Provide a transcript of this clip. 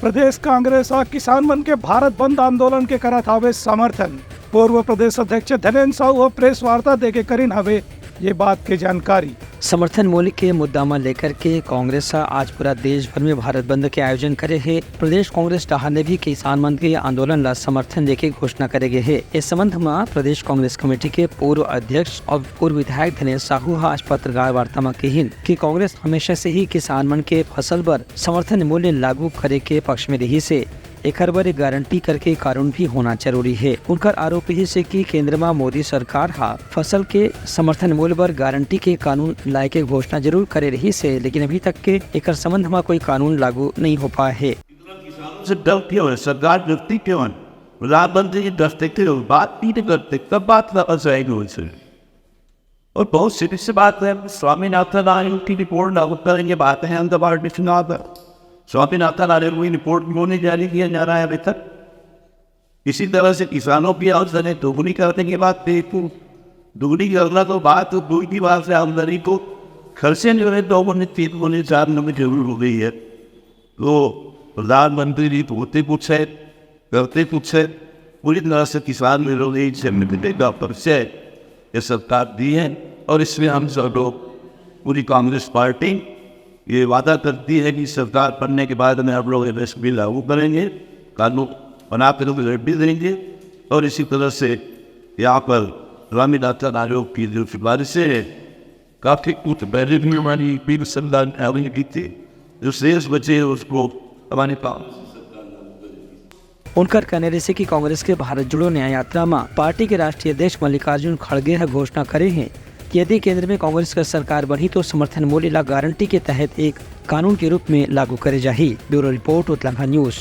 प्रदेश कांग्रेस और किसान मन के भारत बंद आंदोलन के करत हवे समर्थन। पूर्व प्रदेश अध्यक्ष धनेन्द्र साहू प्रेस वार्ता देके करीन हवे ये बात की जानकारी। समर्थन मूल्य के मुद्दा में लेकर के कांग्रेस आज पूरा देश भर में भारत बंद के आयोजन करे है। प्रदेश कांग्रेस डहा ने भी किसान बंद के आंदोलन ला समर्थन देके घोषणा करेगे है। इस संबंध में प्रदेश कांग्रेस कमेटी के पूर्व अध्यक्ष और पूर्व विधायक धनेन्द्र साहू आज पत्रकार वार्ता में कहिन कि कांग्रेस हमेशा से ही किसान मन के फसल पर समर्थन मूल्य लागू करे के पक्ष में रही से एक बार गारंटी करके कानून भी होना जरूरी है। उनका आरोप है से कि केंद्र में मोदी सरकार हा फसल के समर्थन मूल्य पर गारंटी के कानून लाए के घोषणा जरूर करे रही से, लेकिन अभी तक के एक संबंध में कोई कानून लागू नहीं हो पाया है। सरकार डरती क्यों है? प्रधानमंत्री डरते बात नहीं करते, कब बात वापस आएगी उनसे। और बहुत सीधी सी बात है, स्वामीनाथन आयोग की रिपोर्ट लागू करेंगे, बातें हैं अंदर चुनाव। स्वामीनाथन आयोग की रिपोर्ट क्यों नहीं जारी किया जा रहा है अभी तक? इसी तरह से किसानों की आमदनी दोगुनी करने की बात देखो, दोगुनी करना तो बात दूर की बात से आमदनी को खर्चे जो है 2 गुने 3 गुने 4 गुने जरूर हो गई है। तो प्रधानमंत्री जी होते कुछ है करते कुछ है, पूरी तरह से किसान विरोधी से मिलने का परिचय ये सरकार दी है। और इसमें हम सब लोग पूरी कांग्रेस पार्टी ये वादा करती है कि सरकार बनने के बाद में हम लोग एमएसपी लागू करेंगे, कानून बना कर भी देंगे। और इसी तरह से यहाँ पर स्वामीनाथन आयोग की जो सिफारिशें हैं काफ़ी कुछ पहले भी हमारी पीर संदान की थी, जो शेष बचे उसको हमारे पास। उनका कहने से कि कांग्रेस के भारत जोड़ो न्याय यात्रा में पार्टी के राष्ट्रीय अध्यक्ष मल्लिकार्जुन खड़गे घोषणा करे हैं कि यदि केंद्र में कांग्रेस का सरकार बनी तो समर्थन मूल्य ला गारंटी के तहत एक कानून के रूप में लागू करे जाही। Bureau report Uttarakhand news.